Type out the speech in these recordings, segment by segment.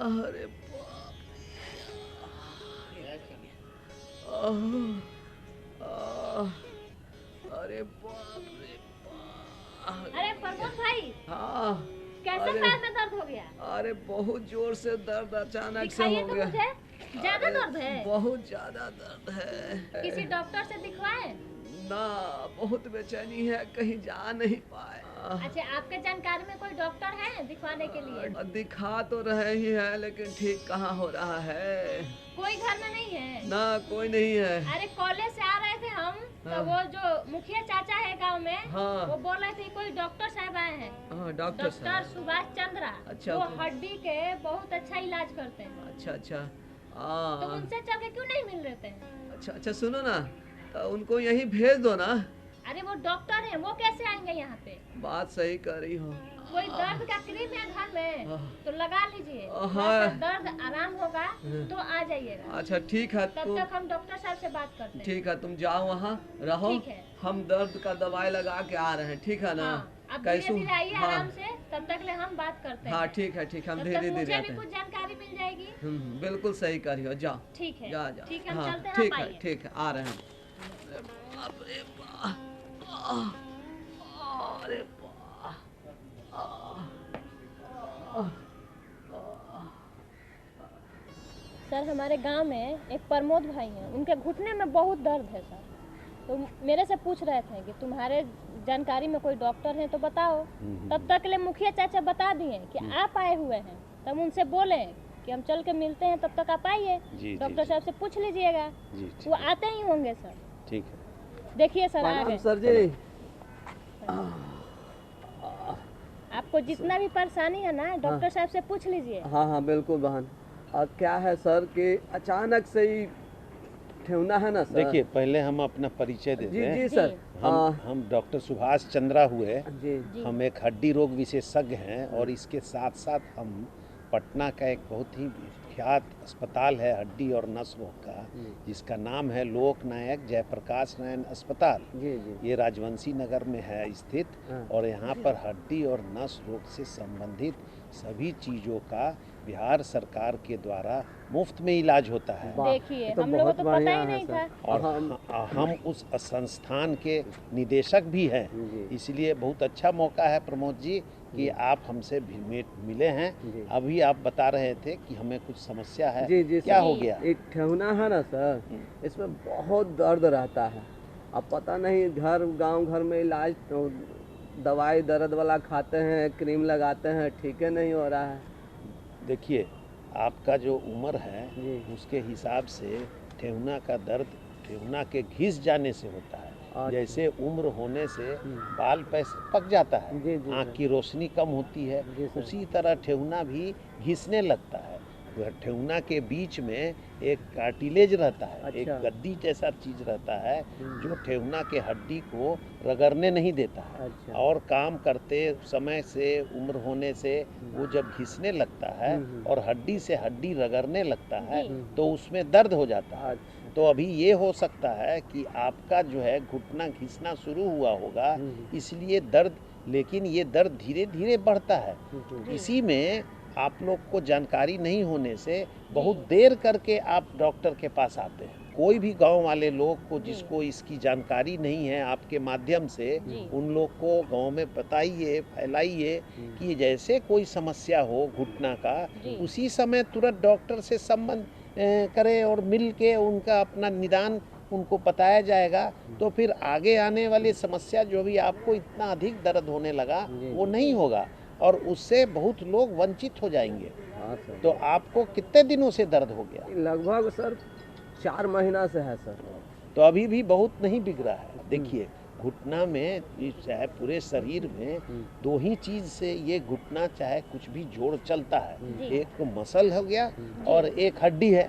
अरे बाप अरे बाप रे बाप। अरे प्रमोद भाई, हाँ कैसे अरे पैर में दर्द हो गया? अरे बहुत जोर से दर्द अचानक से दिखाइए हो तो गया। मुझे। ज्यादा अरे, दर्द है? बहुत ज्यादा दर्द है। किसी डॉक्टर से दिखवाएं? ना, बहुत बेचैनी है, कहीं जा नहीं पाए। अच्छा, आपके जानकारी में कोई डॉक्टर है दिखवाने के लिए? दिखा तो रहे ही है, लेकिन ठीक कहाँ हो रहा है। कोई घर में नहीं है? ना, कोई नहीं है। अरे कॉलेज से आ रहे थे हम, तो हाँ। वो जो मुखिया चाचा है गांव में, हाँ। वो बोल रहे थे कोई डॉक्टर साहब आए हैं। हाँ, डॉक्टर डॉक्टर साहब। सुभाष चंद्रा। अच्छा, वो ओके। हड्डी के बहुत अच्छा इलाज करते हैं। अच्छा अच्छा। तो उनसे चल के क्यों नहीं मिल रहे थे? अच्छा अच्छा, सुनो ना, तो उनको यहीं भेज दो ना। अरे वो डॉक्टर है, वो कैसे आएंगे यहाँ पे? बात सही कर रही हो। कोई दर्द का क्रीम है घर में तो लगा लीजिए। हाँ। दर्द आराम होगा तो आ जाइएगा। अच्छा ठीक है, तब तो तक हम डॉक्टर साहब से बात करते हैं। ठीक है, तुम जाओ वहाँ रहो। ठीक है। हम दर्द का दवाई लगा के आ रहे हैं, ठीक है ना? हाँ, अब धीरे धीरे आइए हाँ। आराम से, तब तक ले हम बात करते हैं। हाँ ठीक है ठीक है, हम तब धीरे तक धीरे मुझे आते भी हैं। कुछ जानकारी मिल जाएगी। बिल्कुल सही करी हो, जाओ। ठीक है। जा जा। ठीक है, हम हाँ, चलते हैं, ठीक आप है आइए। ठीक है, आ रहे हैं। अरे बाप रे बाप। अरे बाप। सर, हमारे गांव में एक प्रमोद भाई हैं, उनके घुटने में बहुत दर्द है सर। तो मेरे से पूछ रहे थे कि तुम्हारे जानकारी में कोई डॉक्टर है तो बताओ। तब तक ले मुखिया चाचा बता दिए कि आप आए हुए हैं, तब उनसे बोले कि हम चल के मिलते हैं, तब तक आप आइए। डॉक्टर साहब से पूछ लीजिएगा, वो आते ही होंगे सर। ठीक है। देखिए सर, आ गए। सर जी। आपको जितना भी परेशानी है ना, डॉक्टर साहब से पूछ लीजिए। हाँ हाँ बिल्कुल बहन। क्या है सर कि अचानक से ही ठेवना है ना सर। देखिए, पहले हम अपना परिचय देते जी हैं। जी सर। हम डॉक्टर सुभाष चंद्रा हुए। जी। हम एक हड्डी रोग विशेषज्ञ हैं और इसके साथ साथ हम पटना का एक बहुत ही विख्यात अस्पताल है हड्डी और नस रोग का, जिसका नाम है लोक नायक जयप्रकाश नारायण अस्पताल। जी जी। ये राजवंशी नगर में है स्थित। और यहाँ पर हड्डी और नस रोग से संबंधित सभी चीज़ों का बिहार सरकार के द्वारा मुफ्त में इलाज होता है। देखिए, हम लोगों को तो पता ही नहीं था। और हम उस संस्थान के निदेशक भी हैं, इसलिए बहुत अच्छा मौका है प्रमोद जी कि आप हमसे मिले हैं। अभी आप बता रहे थे कि हमें कुछ समस्या है। जी जी। क्या हो गया? एक ठेवना है ना सर, इसमें बहुत दर्द रहता है। अब पता नहीं, गांव घर में इलाज तो दवाई दर्द वाला खाते हैं, क्रीम लगाते हैं, ठीक है नहीं हो रहा है। देखिए, आपका जो उम्र है उसके हिसाब से ठेहुना का दर्द ठेहुना के घिस जाने से होता है। जैसे उम्र होने से बाल पैसे पक जाता है, आँख की रोशनी कम होती है, उसी तरह ठेहुना भी घिसने लगता है। ठेहुना के बीच में एक कार्टिलेज रहता है। अच्छा। एक गद्दी जैसा चीज रहता है जो ठेहुना के हड्डी को रगड़ने नहीं देता है। अच्छा। और काम करते समय से, उम्र होने से वो जब घिसने लगता है और हड्डी से हड्डी रगड़ने लगता है तो उसमें दर्द हो जाता है। तो अभी ये हो सकता है कि आपका जो है घुटना घिसना शुरू हुआ होगा, इसलिए दर्द, लेकिन ये दर्द धीरे धीरे बढ़ता है। इसी में आप लोग को जानकारी नहीं होने से बहुत देर करके आप डॉक्टर के पास आते हैं। कोई भी गांव वाले लोग को जिसको इसकी जानकारी नहीं है, आपके माध्यम से उन लोग को गांव में बताइए, फैलाइए कि जैसे कोई समस्या हो घुटना का, उसी समय तुरंत डॉक्टर से संबंध करें और मिल के उनका अपना निदान उनको बताया जाएगा। तो फिर आगे आने वाली समस्या जो भी आपको इतना अधिक दर्द होने लगा वो नहीं होगा और उससे बहुत लोग वंचित हो जाएंगे। हाँ सर। तो आपको कितने दिनों से दर्द हो गया? लगभग सर 4 महीना से है सर। तो अभी भी बहुत नहीं बिगड़ा है। देखिए, घुटना में चाहे पूरे शरीर में दो ही चीज से ये घुटना चाहे कुछ भी जोड़ चलता है, एक मसल हो गया और एक हड्डी है।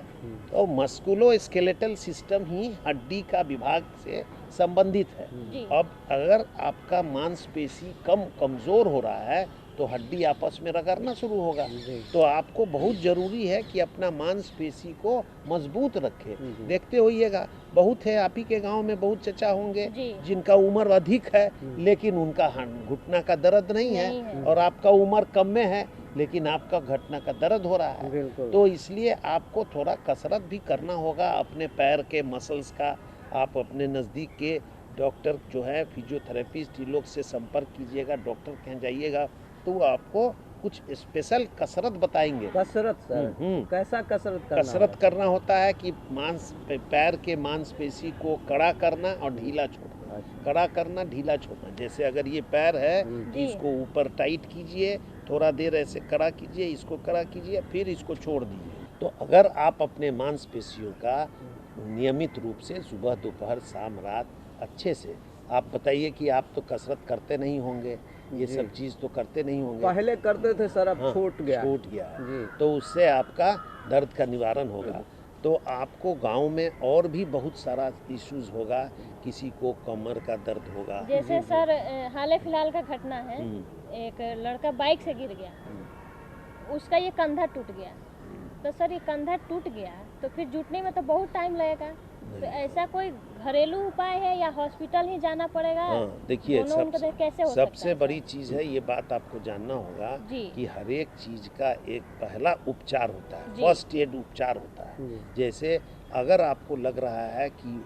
तो मस्कुलो स्केलेटल सिस्टम ही हड्डी का विभाग से संबंधित है। अब अगर आपका मांसपेशी कमजोर हो रहा है तो हड्डी आपस में रगड़ना शुरू होगा। तो आपको बहुत जरूरी है कि अपना मांसपेशी को मजबूत रखे। देखते होइएगा, बहुत है आप ही के गांव में, बहुत चचा होंगे जिनका उम्र अधिक है लेकिन उनका घुटना का दर्द नहीं है, और आपका उम्र कम में है लेकिन आपका घुटना का दर्द हो रहा है। तो इसलिए आपको थोड़ा कसरत भी करना होगा अपने पैर के मसल्स का। आप अपने नज़दीक के डॉक्टर जो है फिजियोथेरेपिस्ट, इन लोग से संपर्क कीजिएगा, डॉक्टर कहीं जाइएगा तो वो आपको कुछ स्पेशल कसरत बताएंगे। कसरत सर, कैसा कसरत करना होता है कि पैर के मांसपेशी को कड़ा करना और ढीला छोड़ना। कड़ा करना, ढीला छोड़ना। जैसे अगर ये पैर है तो इसको ऊपर टाइट कीजिए, थोड़ा देर ऐसे कड़ा कीजिए, इसको कड़ा कीजिए, फिर इसको छोड़ दीजिए। तो अगर आप अपने मांसपेशियों का नियमित रूप से सुबह दोपहर शाम रात अच्छे से, आप बताइए कि आप तो कसरत करते नहीं होंगे, ये सब चीज़ तो करते नहीं होंगे। पहले करते थे सर, अब छूट गया तो उससे आपका दर्द का निवारण होगा। तो आपको गांव में और भी बहुत सारा इश्यूज होगा, किसी को कमर का दर्द होगा। जैसे सर हाल फिलहाल का घटना है, एक लड़का बाइक से गिर गया, उसका ये कंधा टूट गया। तो सर ये कंधा टूट गया तो फिर जुटने में तो बहुत टाइम लगेगा। तो ऐसा कोई घरेलू उपाय है या हॉस्पिटल ही जाना पड़ेगा? देखिए कैसे सबसे बड़ी चीज़ है, ये बात आपको जानना होगा कि हर एक चीज़ का एक पहला उपचार होता है, फर्स्ट एड उपचार होता है। जैसे अगर आपको लग रहा है कि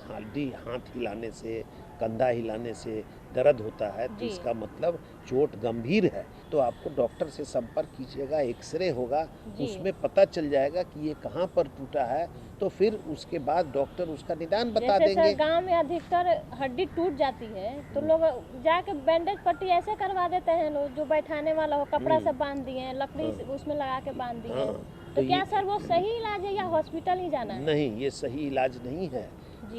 हड्डी हाथ हिलाने से, कंधा हिलाने से दर्द होता है तो इसका मतलब चोट गंभीर है। तो आपको डॉक्टर से संपर्क कीजिएगा, एक्सरे होगा, उसमें पता चल जाएगा कि ये कहाँ पर टूटा है। तो फिर उसके बाद डॉक्टर उसका निदान बता देंगे। गांव में अधिकतर हड्डी टूट जाती है तो लोग जाके बैंडेज पट्टी ऐसे करवा देते हैं, लोग जो बैठाने वाला हो कपड़ा से बांध दिए, लकड़ी उसमें लगा के बांध दिए। तो क्या सर वो सही इलाज है या हॉस्पिटल ही जाना है? नहीं, ये सही इलाज नहीं है।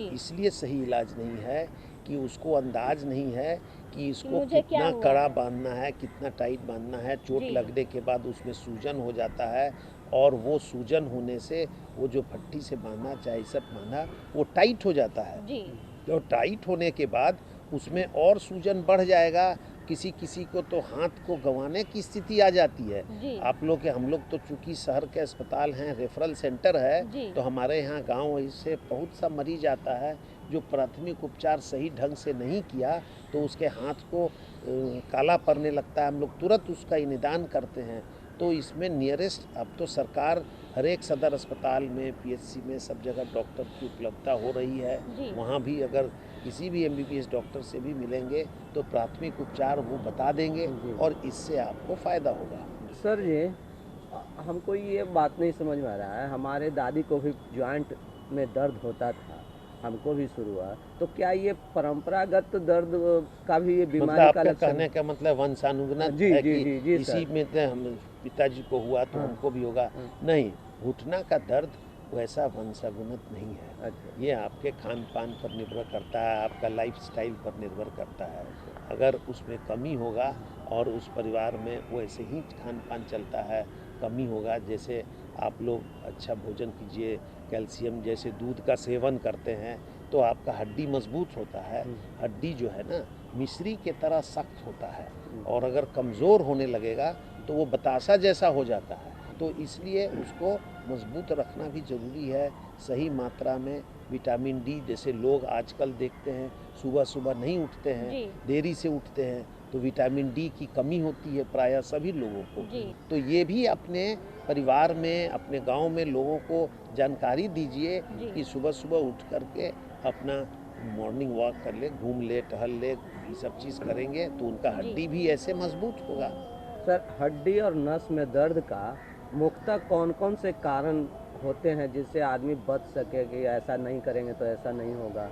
इसलिए सही इलाज नहीं है कि उसको अंदाज नहीं है कि इसको कितना कड़ा बांधना है, कितना टाइट बांधना है। चोट लगने के बाद उसमें सूजन हो जाता है, और वो सूजन होने से वो जो पट्टी से बांधा, चाहे सब बांधा, वो टाइट हो जाता है। तो टाइट होने के बाद उसमें और सूजन बढ़ जाएगा। किसी किसी को तो हाथ को गंवाने की स्थिति आ जाती है। आप लोग के, हम लोग तो चूंकि शहर के अस्पताल हैं, रेफरल सेंटर है, तो हमारे यहाँ गांव से बहुत सा मरीज आता है जो प्राथमिक उपचार सही ढंग से नहीं किया तो उसके हाथ को काला पड़ने लगता है। हम लोग तुरंत उसका निदान करते हैं। तो इसमें नियरेस्ट, अब तो सरकार हर एक सदर अस्पताल में, पीएचसी में, सब जगह डॉक्टर की उपलब्धता हो रही है। वहाँ भी अगर किसी भी एमबीबीएस डॉक्टर से भी मिलेंगे तो प्राथमिक उपचार वो बता देंगे और इससे आपको फ़ायदा होगा। सर ये हमको ये बात नहीं समझ में आ रहा है, हमारे दादी को भी जॉइंट में दर्द होता था, हमको भी शुरू हुआ, तो क्या ये परंपरागत दर्द का भी ये बीमारी का लक्षण? कहने का मतलब वंशानुगत है कि इसी में हम पिताजी को हुआ तो हमको भी होगा? नहीं, घुटना का दर्द वैसा वंशानुगत नहीं है। ये आपके खान पान पर निर्भर करता है, आपका लाइफस्टाइल पर निर्भर करता है। अगर उसमें कमी होगा और उस परिवार में वैसे ही खान पान चलता है, कमी होगा, जैसे आप लोग अच्छा भोजन कीजिए, कैल्शियम जैसे दूध का सेवन करते हैं तो आपका हड्डी मजबूत होता है। हड्डी जो है ना मिश्री के तरह सख्त होता है, और अगर कमज़ोर होने लगेगा तो वो बतासा जैसा हो जाता है। तो इसलिए उसको मजबूत रखना भी ज़रूरी है। सही मात्रा में विटामिन डी, जैसे लोग आजकल देखते हैं सुबह सुबह नहीं उठते हैं, देरी से उठते हैं, तो विटामिन डी की कमी होती है प्रायः सभी लोगों को। तो ये भी अपने परिवार में, अपने गांव में लोगों को जानकारी दीजिए कि सुबह सुबह उठ करके अपना मॉर्निंग वॉक कर ले, घूम ले, टहल ले, ये सब चीज़ करेंगे तो उनका हड्डी भी ऐसे मजबूत होगा। सर हड्डी और नस में दर्द का मुख्यतः कौन कौन से कारण होते हैं जिससे आदमी बच सके कि ऐसा नहीं करेंगे तो ऐसा नहीं होगा,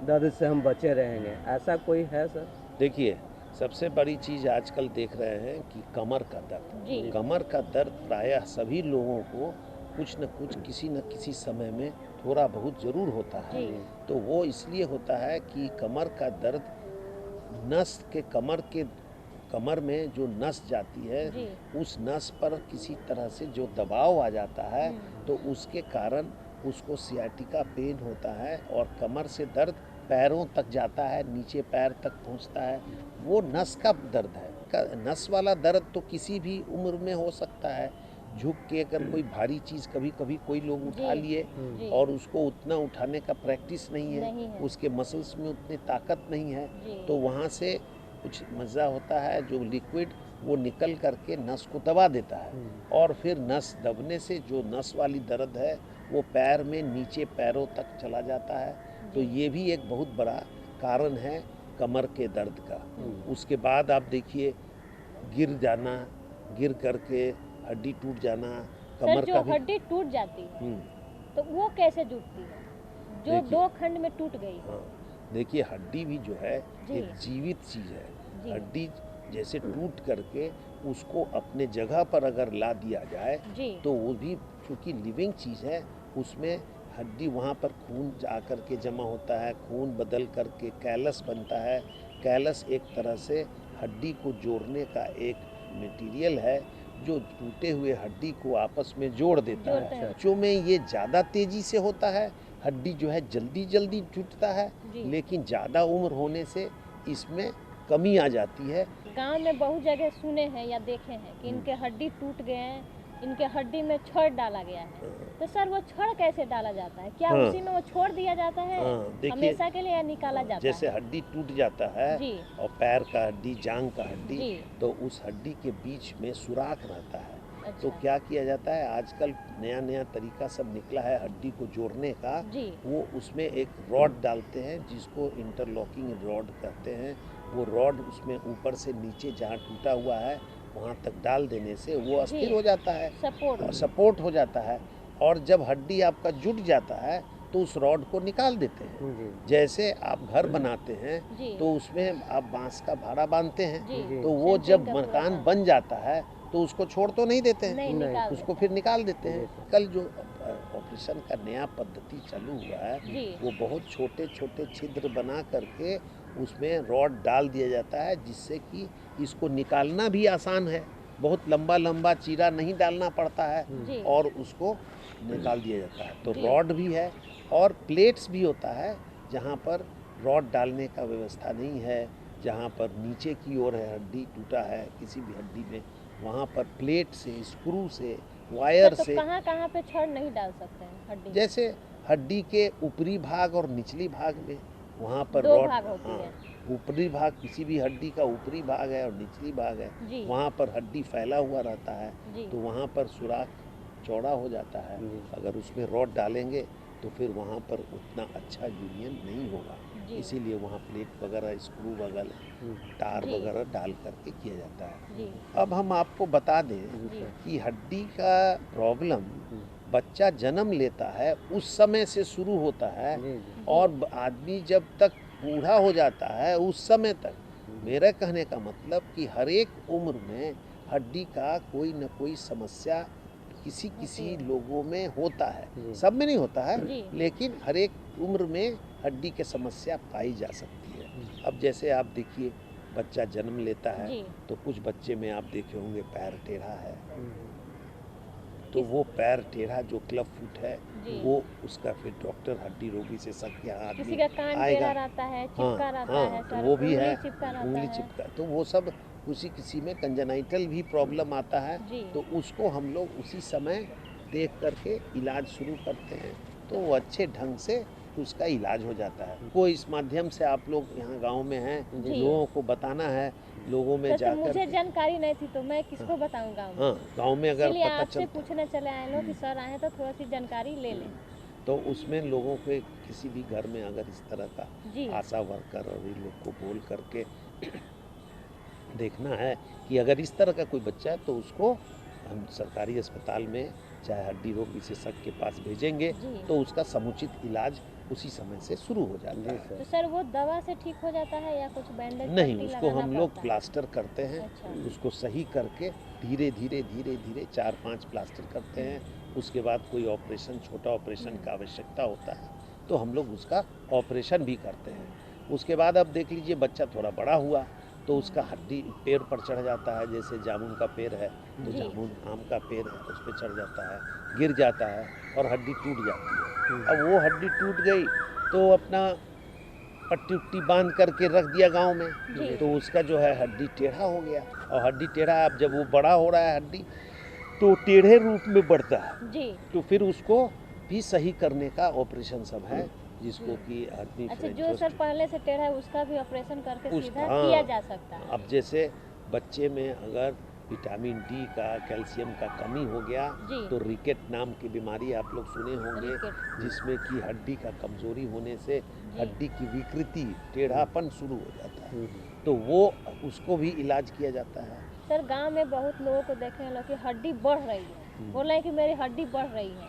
दर्द से हम बचे रहेंगे, ऐसा कोई है सर? देखिए, सबसे बड़ी चीज़ आजकल देख रहे हैं कि कमर का दर्द। कमर का दर्द प्रायः सभी लोगों को कुछ न कुछ, किसी न किसी समय में थोड़ा बहुत ज़रूर होता है। तो वो इसलिए होता है कि कमर का दर्द नस के कमर में जो नस जाती है, जी। उस नस पर किसी तरह से जो दबाव आ जाता है, तो उसके कारण उसको सियाटिका पेन होता है और कमर से दर्द पैरों तक जाता है, नीचे पैर तक पहुंचता है। वो नस का दर्द है। नस वाला दर्द तो किसी भी उम्र में हो सकता है। झुक के अगर कोई भारी चीज़ कभी कभी कोई लोग उठा जी, लिए जी। और उसको उतना उठाने का प्रैक्टिस नहीं नहीं है। उसके मसल्स में उतनी ताकत नहीं है, जी। तो वहाँ से कुछ मज़ा होता है, जो लिक्विड वो निकल करके नस को दबा देता है और फिर नस दबने से जो नस वाली दर्द है वो पैर में नीचे पैरों तक चला जाता है। तो ये भी एक बहुत बड़ा कारण है कमर के दर्द का। उसके बाद आप देखिए गिर जाना, गिर करके हड्डी टूट जाना, सर कमर जो का भी। हड्डी टूट जाती है हम्म, तो वो कैसे जुड़ती है, जो देखिए। 2 खंड में टूट गई? हाँ, देखिए हड्डी भी जो है जी। एक जीवित चीज़ है। जी। हड्डी जैसे टूट करके उसको अपने जगह पर अगर ला दिया जाए जी। तो वो भी चूँकि लिविंग चीज़ है, उसमें हड्डी वहाँ पर खून जा कर के जमा होता है, खून बदल करके कैलस बनता है। कैलस एक तरह से हड्डी को जोड़ने का एक मटेरियल है जो टूटे हुए हड्डी को आपस में जोड़ देता जोड़ते है। हैं। बच्चों में ये ज़्यादा तेज़ी से होता है, हड्डी जो है जल्दी जल्दी टूटता है, जी। लेकिन ज़्यादा उम्र होने से इसमें कमी आ जाती है। गांव में बहुत जगह सुने हैं या देखे हैं कि इनके हड्डी टूट गए हैं, इनके हड्डी में छड़ डाला गया है। तो सर वो छड़ कैसे डाला जाता है? क्या हाँ। उसी में वो छोड़ दिया जाता है देखिए, हमेशा के लिए या निकाला जाता जैसे है? हड्डी टूट जाता है जी। और पैर का हड्डी, जांग का हड्डी, जी। तो उस हड्डी के बीच में सुराख रहता है। तो अच्छा। क्या किया जाता है, आजकल नया नया तरीका सब निकला है हड्डी को जोड़ने का। जी। वो उसमें एक रॉड डालते हैं जिसको इंटरलॉकिंग रॉड कहते हैं। वो रॉड उसमें ऊपर से नीचे जहाँ टूटा हुआ है वहाँ तक डाल देने से वो अस्थिर हो जाता है सपोर्ट। और सपोर्ट हो जाता है। और जब हड्डी आपका जुट जाता है तो उस रॉड को निकाल देते हैं। जैसे आप घर बनाते हैं जी। तो उसमें आप बांस का भाड़ा बांधते हैं, जी। तो वो सेंटरिंग जब का पूरा मकान काम। बन जाता है तो उसको छोड़ तो नहीं देते हैं, नहीं, निकाल उसको देते फिर निकाल देते हैं। कल जो ऑपरेशन का नया पद्धति चालू हुआ है जी। वो बहुत छोटे छोटे छिद्र बना करके उसमें रॉड डाल दिया जाता है, जिससे कि इसको निकालना भी आसान है। बहुत लंबा लंबा चीरा नहीं डालना पड़ता है जी। और उसको निकाल दिया जाता है। तो जी। रॉड भी है और प्लेट्स भी होता है, जहाँ पर रॉड डालने का व्यवस्था नहीं है, जहाँ पर नीचे की ओर है हड्डी टूटा है किसी भी हड्डी में, वहाँ पर प्लेट से, स्क्रू से, वायर तो से, कहाँ कहाँ पे छड़ नहीं डाल सकते हैं हड्डी? जैसे हड्डी के ऊपरी भाग और निचली भाग में, वहाँ पर 2 रॉड। भाग होती हाँ, है। ऊपरी भाग किसी भी हड्डी का ऊपरी भाग है और निचली भाग है, जी। वहाँ पर हड्डी फैला हुआ रहता है, जी। तो वहाँ पर सुराख चौड़ा हो जाता है। अगर उसमें रॉड डालेंगे तो फिर वहाँ पर उतना अच्छा यूनियन नहीं होगा, जी। इसीलिए वहाँ प्लेट वगैरह, स्क्रू वगैरह, तार जी। वगैरह डाल करके किया जाता है। जी। अब हम आपको बता दें जी। कि हड्डी का प्रॉब्लम बच्चा जन्म लेता है उस समय से शुरू होता है और आदमी जब तक बूढ़ा हो जाता है उस समय तक। मेरा कहने का मतलब कि हर एक उम्र में हड्डी का कोई न कोई समस्या किसी किसी लोगों में होता है, सब में नहीं होता है, जी। लेकिन हर एक उम्र में हड्डी की समस्या पाई जा सकती है। अब जैसे आप देखिए बच्चा जन्म लेता है जी। तो कुछ बच्चे में आप देखे होंगे पैर टेढ़ा है, तो वो पैर टेढ़ा जो क्लब फुट है जी। वो उसका फिर डॉक्टर हड्डी रोग विशेषज्ञ यहाँ किसी आदमी का कान टेढ़ा आएगा। रहता है, चिपका रहता हाँ, है तो सर, वो भी उंगली है, चिपका रहता उंगली है। चिपका, तो वो सब किसी में कंजनाइटल भी प्रॉब्लम आता है, जी। तो उसको हम लोग उसी समय देख करके इलाज शुरू करते हैं, तो वो अच्छे ढंग से उसका इलाज हो जाता है। को इस माध्यम से आप लोग यहाँ गांव में हैं, जी। लोगों को बताना है, लोगों में वैसे जाकर मुझे के- जानकारी नहीं थी तो मैं किसको बताऊं गाँव में? हाँ, गांव में अगर इसलिए पता आपसे चलता पूछने चले आए लोग कि सर आए हैं तो थोड़ा सी जानकारी ले लें। तो उसमें लोगों के किसी भी घर में अगर इस तरह का जी। आशा वर्कर और इन लोग को बोल करके देखना है कि अगर इस तरह का कोई बच्चा है तो उसको हम सरकारी अस्पताल में चाहे हड्डी रोग विशेषज्ञ के पास भेजेंगे, जी। तो उसका समुचित इलाज उसी समय से शुरू हो जाता है। तो सर वो दवा से ठीक हो जाता है या कुछ बैंडेज नहीं, पट्टी उसको लगाना हम लोग पड़ता है? प्लास्टर करते हैं, अच्छा। उसको सही करके धीरे धीरे धीरे धीरे 4-5 प्लास्टर करते हैं। उसके बाद कोई ऑपरेशन, छोटा ऑपरेशन का आवश्यकता होता है तो हम लोग उसका ऑपरेशन भी करते हैं। उसके बाद अब देख लीजिए बच्चा थोड़ा बड़ा हुआ तो उसका हड्डी पेड़ पर चढ़ जाता है, जैसे जामुन का पेड़ है तो जी। जामुन आम का पेड़ है उस पर चढ़ जाता है, गिर जाता है और हड्डी टूट जाती है। अब वो हड्डी टूट गई तो अपना पट्टी उट्टी बांध करके रख दिया गांव जी। में, तो उसका जो है हड्डी टेढ़ा हो गया। और हड्डी टेढ़ा, अब जब वो बड़ा हो रहा है हड्डी तो टेढ़े रूप में बढ़ता है, जी। तो फिर उसको भी सही करने का ऑपरेशन सब है, जिसको कि आदमी अच्छा, जो सर पहले से टेढ़ा है उसका भी ऑपरेशन करके सीधा हाँ, किया जा सकता है। अब जैसे बच्चे में अगर विटामिन डी का, कैल्शियम का कमी हो गया जी। तो रिकेट नाम की बीमारी आप लोग सुने होंगे, रिकेट। जिसमें कि हड्डी का कमजोरी होने से हड्डी की विकृति, टेढ़ापन शुरू हो जाता है, तो वो उसको भी इलाज किया जाता है। सर गांव में बहुत लोगों को देखे हैं लोग कि हड्डी बढ़ रही है, बोल रहे हैं कि मेरी हड्डी बढ़ रही है,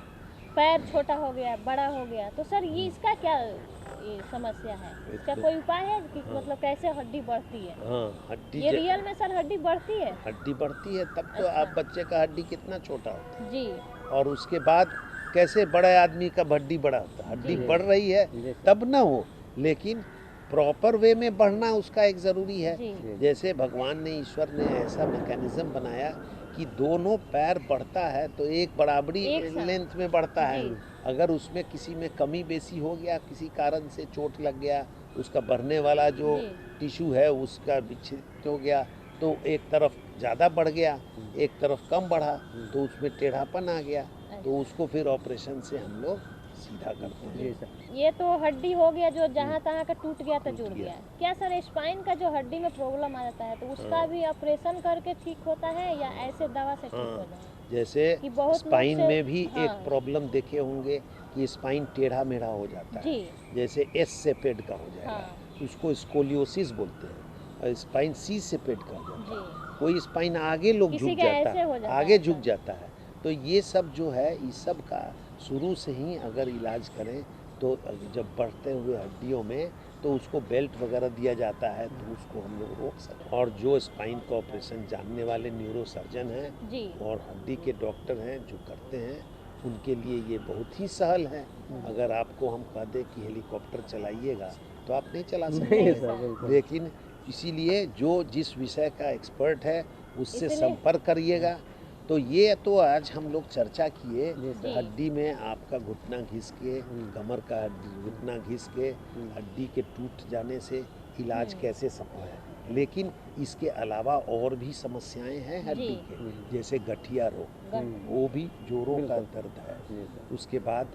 पैर छोटा हो गया, बड़ा हो गया, तो सर ये इसका क्या ये समस्या है? इसका कोई उपाय है कि मतलब कैसे हड्डी बढ़ती है? हाँ, हड्डी ये रियल में सर हड्डी बढ़ती है? हड्डी बढ़ती है तब तो अच्छा। आप बच्चे का हड्डी कितना छोटा होता है, जी। और उसके बाद कैसे बड़े आदमी का हड्डी बड़ा होता है। हड्डी बढ़ रही है तब ना हो, लेकिन प्रॉपर वे में बढ़ना उसका एक ज़रूरी है। जी। जैसे भगवान ने, ईश्वर ने ऐसा मैकेनिज्म बनाया कि दोनों पैर बढ़ता है तो एक बराबरी एक साथ। लेंथ में बढ़ता है। जी। अगर उसमें किसी में कमी बेसी हो गया, किसी कारण से चोट लग गया, उसका बढ़ने वाला जो जी। टिश्यू है उसका विच्छेद हो गया, तो एक तरफ ज़्यादा बढ़ गया, एक तरफ कम बढ़ा, तो उसमें टेढ़ापन आ गया, तो उसको फिर ऑपरेशन से हम लोग सीधा करते हैं। ये तो हड्डी हो गया जो जहाँ तहाँ का टूट गया तो जुड़ गया। क्या सर स्पाइन का जो हड्डी में प्रॉब्लम आ जाता है तो उसका भी ऑपरेशन करके ठीक होता है या ऐसे दवा से ठीक हो जाता है? जैसे कि बहुत लोग स्पाइन से- में भी हाँ। एक प्रॉब्लम देखे होंगे कि स्पाइन टेढ़ा मेढ़ा हो जाता है, जी। जैसे एस से पेड का हो जाएगा, हाँ। उसको स्कोलियोसिस बोलते हैं, और स्पाइन सी से पेड का हो जाता है, जी। कोई स्पाइन आगे लोग किसी झुक का जाता ऐसे हो है, जाता आगे है झुक सर। जाता है। तो ये सब जो है, इस सब का शुरू से ही अगर इलाज करें तो जब बढ़ते हुए हड्डियों में तो उसको बेल्ट वगैरह दिया जाता है, तो उसको हम लोग रोक सकते हैं। और जो स्पाइन का ऑपरेशन जानने वाले न्यूरो सर्जन हैं जी। और हड्डी के डॉक्टर हैं जो करते हैं, उनके लिए ये बहुत ही सहल है। अगर आपको हम कह दें कि हेलीकॉप्टर चलाइएगा तो आप नहीं चला सकते, लेकिन इसीलिए जो जिस विषय का एक्सपर्ट है उससे इसलिए- संपर्क करिएगा। तो ये तो आज हम लोग चर्चा किए, जी। हड्डी में आपका घुटना घिस के, कमर का घुटना घिस के हड्डी के टूट जाने से इलाज कैसे संभव है, लेकिन इसके अलावा और भी समस्याएं हैं हड्डी जी। के, जैसे गठिया रोग, वो भी जोड़ों का दर्द है। उसके बाद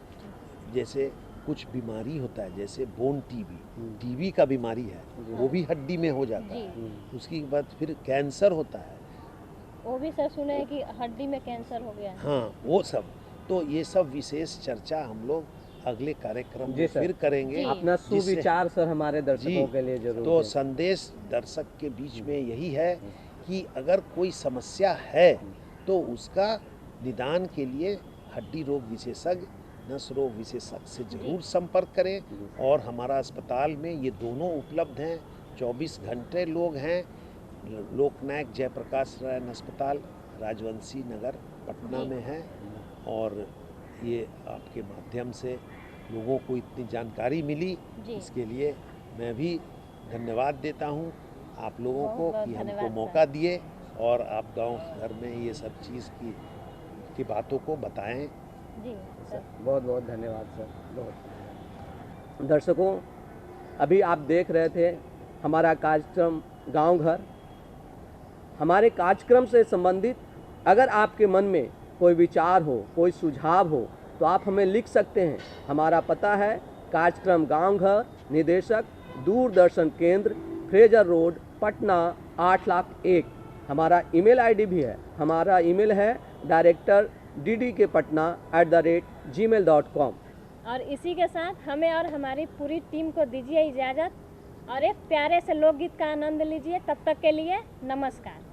जैसे कुछ बीमारी होता है, जैसे बोन टीबी का बीमारी है, वो भी हड्डी में हो जाता है। उसके बाद फिर कैंसर होता है, वो भी सर सुने हैं कि हड्डी में कैंसर हो गया है। हाँ वो सब। तो ये सब विशेष चर्चा हम लोग अगले कार्यक्रम में फिर करेंगे। जी। अपना जिससे- सुविचार सर हमारे दर्शकों के लिए जरूर तो दें। संदेश दर्शक के बीच में यही है कि अगर कोई समस्या है तो उसका निदान के लिए हड्डी रोग विशेषज्ञ, नस रोग विशेषज्ञ से जरूर संपर्क करें। और हमारा अस्पताल में ये दोनों उपलब्ध हैं, 24 घंटे लोग हैं। लोकनायक जयप्रकाश नारायण अस्पताल, राजवंशी नगर, पटना में है। और ये आपके माध्यम से लोगों को इतनी जानकारी मिली, जी। इसके लिए मैं भी धन्यवाद देता हूँ आप लोगों को बहुत कि हमको धन्यवाद सर। मौका दिए और आप गांव घर में ये सब चीज़ की बातों को बताएं। जी सर। बहुत बहुत धन्यवाद सर, बहुत। दर्शकों, अभी आप देख रहे थे हमारा कार्यक्रम गांव घर। हमारे कार्यक्रम से संबंधित अगर आपके मन में कोई विचार हो, कोई सुझाव हो, तो आप हमें लिख सकते हैं। हमारा पता है कार्यक्रम गांव घर, निदेशक दूरदर्शन केंद्र, फ्रेजर रोड, पटना 8,01,000। हमारा ईमेल आईडी भी है। हमारा ईमेल है director.ddkpatna@gmail.com। और इसी के साथ हमें और हमारी पूरी टीम को दीजिए इजाज़त और एक प्यारे से लोकगीत का आनंद लीजिए। तब तक के लिए नमस्कार।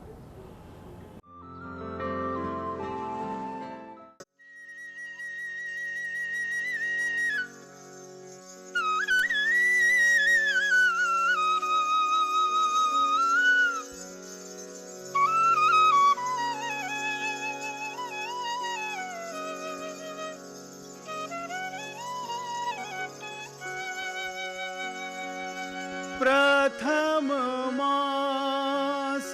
प्रथम मास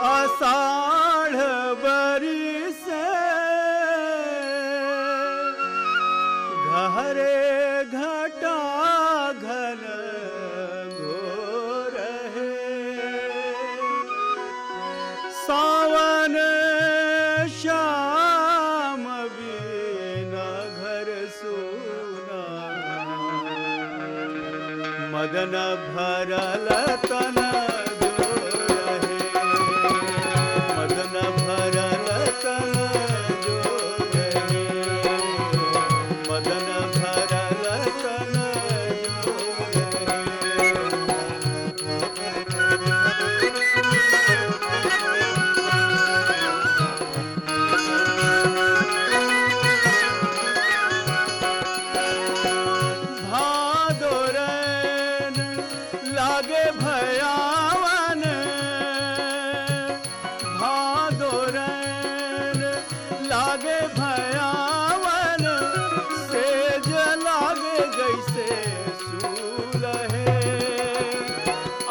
आषाढ़ बरिस घरे घटा घन घोर है सावन श्याम बिना घर सूना मदन भरल तन जोर है मदन भरल तन जोर है मदन भरल तन जोर भादोरन लागे भयावन भादोरन लागे भयावन सेज लागे जैसे सूल है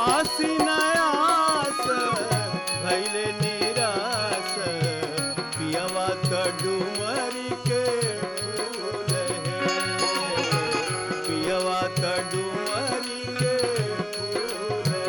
आसीन आस भैले निरास पियवा त डुमरी के फूल है पियवा त डुमरी के फूल है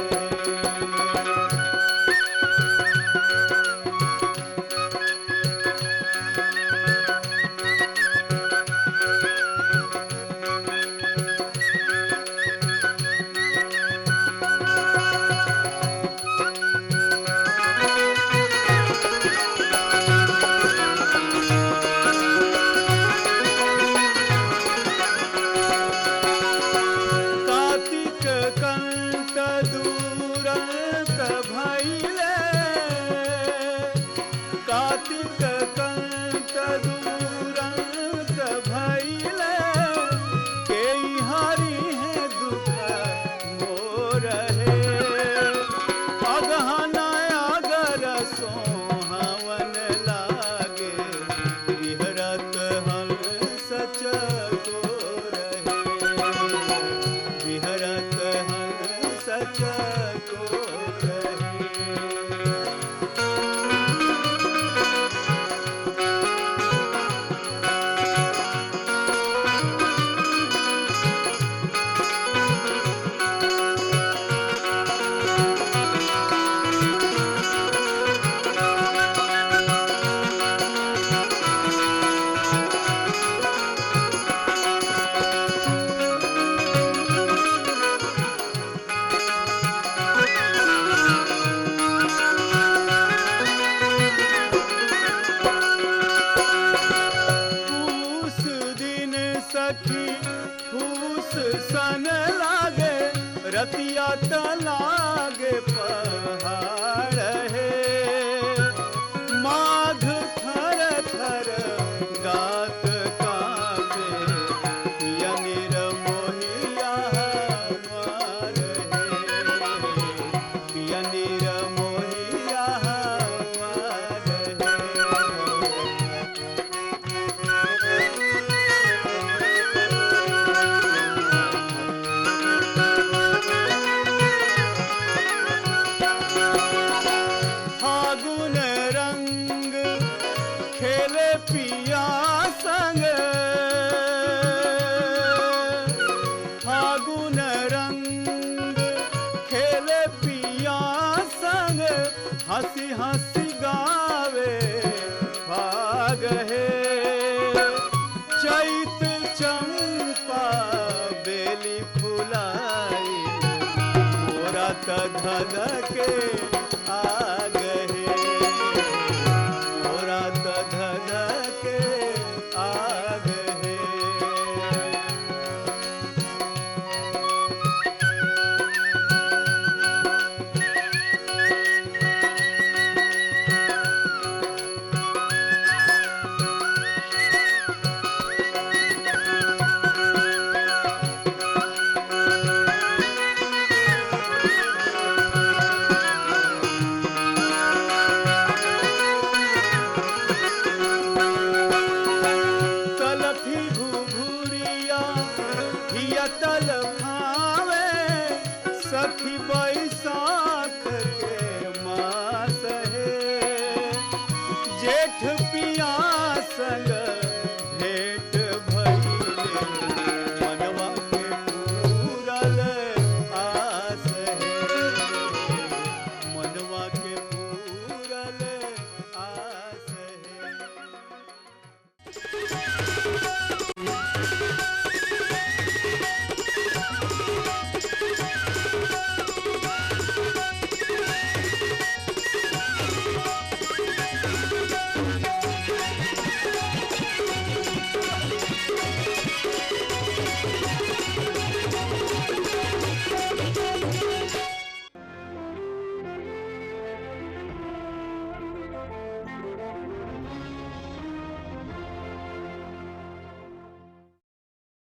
कार्तिक कंत दूरंत भैले कार्तिक कंत दूरंत भैले के हरि है दुख मोर है अगहन अगर सोहावन लागे विहरत हंस चकोर है विहरत हंस चकोर है फूस दिन सखी फूस सन लागे रतिया त लागे पहाड़ है माघ थर थर गात कांपे पिया मोहिया हमार है पिया मोहिया हमार है फागुन रंग खेले पिया संग फागुन रंग खेले पिया संग हंसी हंसी गावे फाग है चैत चंपा बेली फुलाई मोरा त धध के आग है मोरा त धध के आग है पियतल खावे सखी बैसा